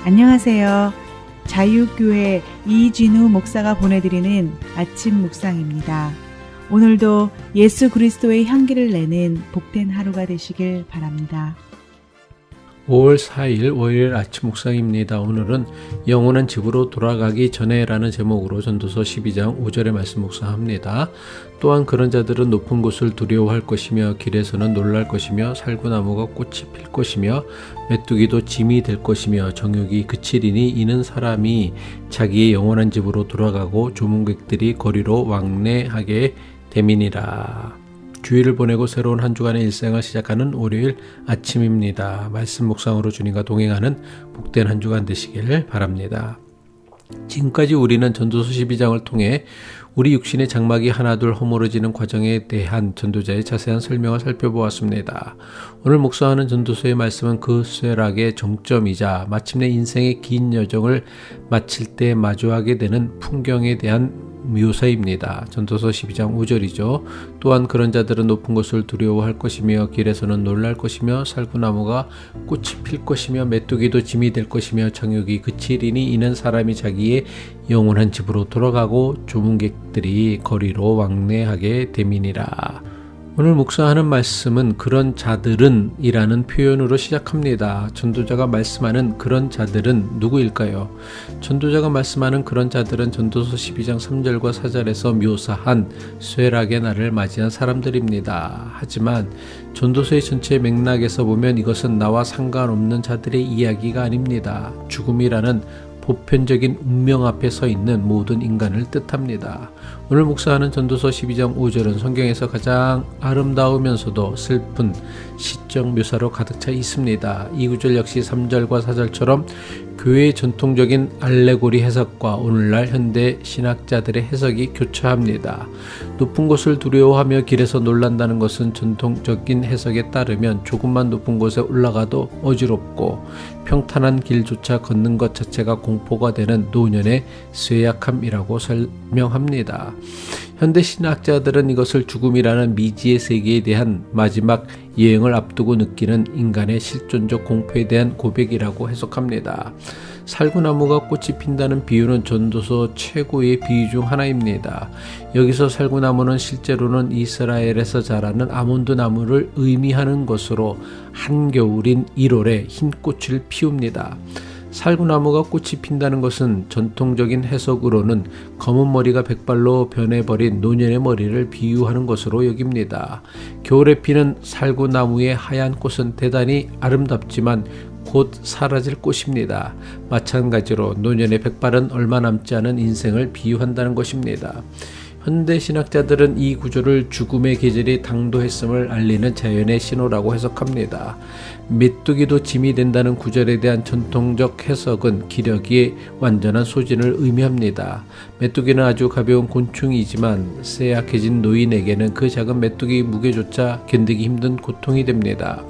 안녕하세요. 자유교회 이진우 목사가 보내드리는 아침 묵상입니다. 오늘도 예수 그리스도의 향기를 내는 복된 하루가 되시길 바랍니다. 5월 4일 월요일 아침 묵상입니다. 오늘은 영원한 집으로 돌아가기 전에라는 제목으로 전도서 12장 5절의 말씀 묵상합니다. 또한 그런 자들은 높은 곳을 두려워할 것이며 길에서는 놀랄 것이며 살구나무가 꽃이 필 것이며 메뚜기도 짐이 될 것이며 정욕이 그치리니 이는 사람이 자기의 영원한 집으로 돌아가고 조문객들이 거리로 왕래하게 됨이니라. 주일을 보내고 새로운 한 주간의 일생을 시작하는 월요일 아침입니다. 말씀 묵상으로 주님과 동행하는 복된 한 주간 되시길 바랍니다. 지금까지 우리는 전도서 12장을 통해 우리 육신의 장막이 하나둘 허물어지는 과정에 대한 전도자의 자세한 설명을 살펴보았습니다. 오늘 묵상하는 전도서의 말씀은 그 쇠락의 정점이자 마침내 인생의 긴 여정을 마칠 때 마주하게 되는 풍경에 대한 묘사입니다. 전도서 12장 5절이죠. 또한 그런 자들은 높은 곳을 두려워할 것이며 길에서는 놀랄 것이며 살구나무가 꽃이 필 것이며 메뚜기도 짐이 될 것이며 정욕이 그치리니 이는 사람이 자기의 영원한 집으로 돌아가고 조문객들이 거리로 왕래하게 됨이니라. 오늘 묵상하는 말씀은 그런 자들은 이라는 표현으로 시작합니다. 전도자가 말씀하는 그런 자들은 누구일까요? 전도자가 말씀하는 그런 자들은 전도서 12장 3절과 4절에서 묘사한 쇠락의 날을 맞이한 사람들입니다. 하지만 전도서의 전체 맥락에서 보면 이것은 나와 상관없는 자들의 이야기가 아닙니다. 죽음이라는 보편적인 운명 앞에 서 있는 모든 인간을 뜻합니다. 오늘 묵상하는 전도서 12장 5절은 성경에서 가장 아름다우면서도 슬픈 시적 묘사로 가득 차 있습니다. 이 구절 역시 3절과 4절처럼 교회의 전통적인 알레고리 해석과 오늘날 현대 신학자들의 해석이 교차합니다. 높은 곳을 두려워하며 길에서 놀란다는 것은 전통적인 해석에 따르면 조금만 높은 곳에 올라가도 어지럽고 평탄한 길조차 걷는 것 자체가 공포가 되는 노년의 쇠약함이라고 설명합니다. 현대 신학자들은 이것을 죽음이라는 미지의 세계에 대한 마지막 여행을 앞두고 느끼는 인간의 실존적 공포에 대한 고백이라고 해석합니다. 살구나무가 꽃이 핀다는 비유는 전도서 최고의 비유 중 하나입니다. 여기서 살구나무는 실제로는 이스라엘에서 자라는 아몬드 나무를 의미하는 것으로 한겨울인 1월에 흰 꽃을 피웁니다. 살구나무가 꽃이 핀다는 것은 전통적인 해석으로는 검은 머리가 백발로 변해버린 노년의 머리를 비유하는 것으로 여깁니다. 겨울에 피는 살구나무의 하얀 꽃은 대단히 아름답지만 곧 사라질 꽃입니다. 마찬가지로 노년의 백발은 얼마 남지 않은 인생을 비유한다는 것입니다. 현대 신학자들은 이 구조를 죽음의 계절이 당도했음을 알리는 자연의 신호라고 해석합니다. 메뚜기도 짐이 된다는 구절에 대한 전통적 해석은 기러기의 완전한 소진을 의미합니다. 메뚜기는 아주 가벼운 곤충이지만 쇠약해진 노인에게는 그 작은 메뚜기 무게조차 견디기 힘든 고통이 됩니다.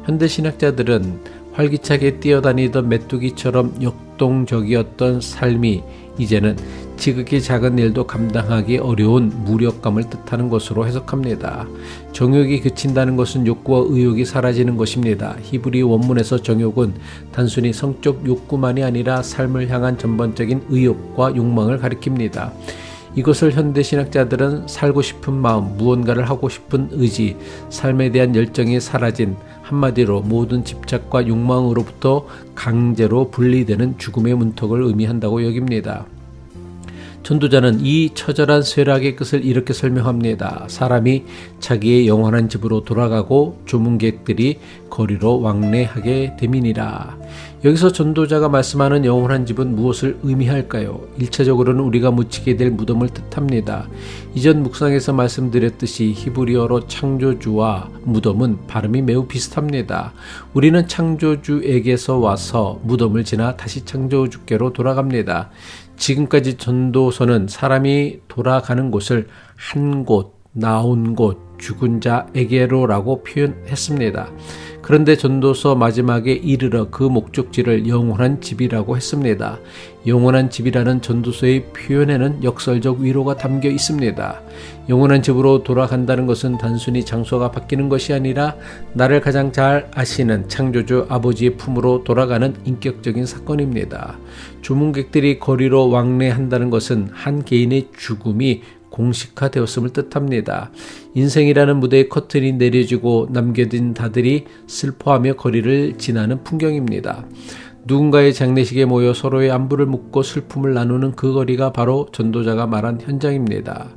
현대 신학자들은 활기차게 뛰어다니던 메뚜기처럼 역동적이었던 삶이 이제는 지극히 작은 일도 감당하기 어려운 무력감을 뜻하는 것으로 해석합니다. 정욕이 그친다는 것은 욕구와 의욕이 사라지는 것입니다. 히브리 원문에서 정욕은 단순히 성적 욕구만이 아니라 삶을 향한 전반적인 의욕과 욕망을 가리킵니다. 이것을 현대 신학자들은 살고 싶은 마음, 무언가를 하고 싶은 의지, 삶에 대한 열정이 사라진, 한마디로 모든 집착과 욕망으로부터 강제로 분리되는 죽음의 문턱을 의미한다고 여깁니다. 전도자는 이 처절한 쇠락의 끝을 이렇게 설명합니다. 사람이 자기의 영원한 집으로 돌아가고 조문객들이 거리로 왕래하게 됨이니라. 여기서 전도자가 말씀하는 영원한 집은 무엇을 의미할까요? 1차적으로는 우리가 묻히게 될 무덤을 뜻합니다. 이전 묵상에서 말씀드렸듯이 히브리어로 창조주와 무덤은 발음이 매우 비슷합니다. 우리는 창조주에게서 와서 무덤을 지나 다시 창조주께로 돌아갑니다. 지금까지 전도서는 사람이 돌아가는 곳을 한 곳, 나온 곳, 죽은 자에게로라고 표현했습니다. 그런데 전도서 마지막에 이르러 그 목적지를 영원한 집이라고 했습니다. 영원한 집이라는 전도서의 표현에는 역설적 위로가 담겨 있습니다. 영원한 집으로 돌아간다는 것은 단순히 장소가 바뀌는 것이 아니라 나를 가장 잘 아시는 창조주 아버지의 품으로 돌아가는 인격적인 사건입니다. 조문객들이 거리로 왕래한다는 것은 한 개인의 죽음이 공식화되었음을 뜻합니다. 인생이라는 무대에 커튼이 내려지고 남겨진 다들이 슬퍼하며 거리를 지나는 풍경입니다. 누군가의 장례식에 모여 서로의 안부를 묻고 슬픔을 나누는 그 거리가 바로 전도자가 말한 현장입니다.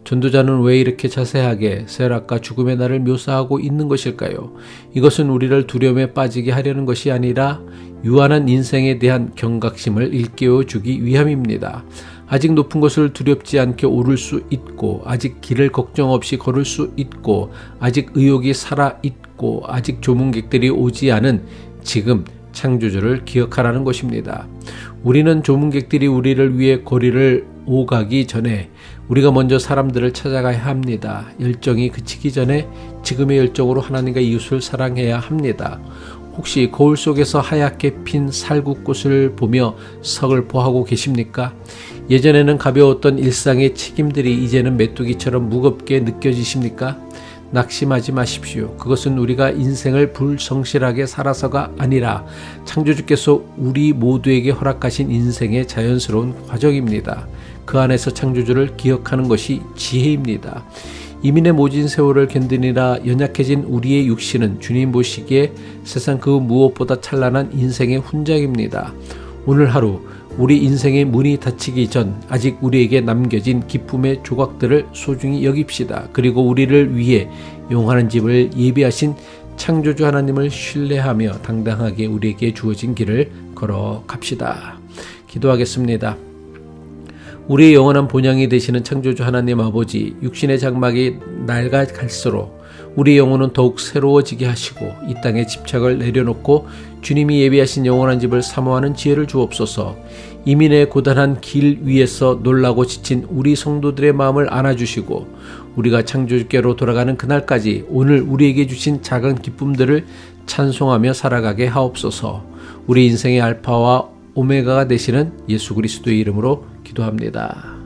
전도자는 왜 이렇게 자세하게 쇠락과 죽음의 날을 묘사하고 있는 것일까요? 이것은 우리를 두려움에 빠지게 하려는 것이 아니라 유한한 인생에 대한 경각심을 일깨워 주기 위함입니다. 아직 높은 곳을 두렵지 않게 오를 수 있고, 아직 길을 걱정 없이 걸을 수 있고, 아직 의욕이 살아있고, 아직 조문객들이 오지 않은 지금 창조주를 기억하라는 것입니다. 우리는 조문객들이 우리를 위해 거리를 오가기 전에 우리가 먼저 사람들을 찾아가야 합니다. 열정이 그치기 전에 지금의 열정으로 하나님과 이웃을 사랑해야 합니다. 혹시 거울 속에서 하얗게 핀 살구꽃을 보며 서글퍼하고 계십니까? 예전에는 가벼웠던 일상의 책임들이 이제는 메뚜기처럼 무겁게 느껴지십니까? 낙심하지 마십시오. 그것은 우리가 인생을 불성실하게 살아서가 아니라 창조주께서 우리 모두에게 허락하신 인생의 자연스러운 과정입니다. 그 안에서 창조주를 기억하는 것이 지혜입니다. 이민의 모진 세월을 견디느라 연약해진 우리의 육신은 주님 보시기에 세상 그 무엇보다 찬란한 인생의 훈장입니다. 오늘 하루 우리 인생의 문이 닫히기 전 아직 우리에게 남겨진 기쁨의 조각들을 소중히 여깁시다. 그리고 우리를 위해 영원한 집을 예비하신 창조주 하나님을 신뢰하며 당당하게 우리에게 주어진 길을 걸어갑시다. 기도하겠습니다. 우리의 영원한 본향이 되시는 창조주 하나님 아버지, 육신의 장막이 낡아갈수록 우리 영혼은 더욱 새로워지게 하시고 이 땅에 집착을 내려놓고 주님이 예비하신 영원한 집을 사모하는 지혜를 주옵소서. 이민의 고단한 길 위에서 놀라고 지친 우리 성도들의 마음을 안아주시고 우리가 창조주께로 돌아가는 그날까지 오늘 우리에게 주신 작은 기쁨들을 찬송하며 살아가게 하옵소서. 우리 인생의 알파와 오메가가 되시는 예수 그리스도의 이름으로 기도합니다.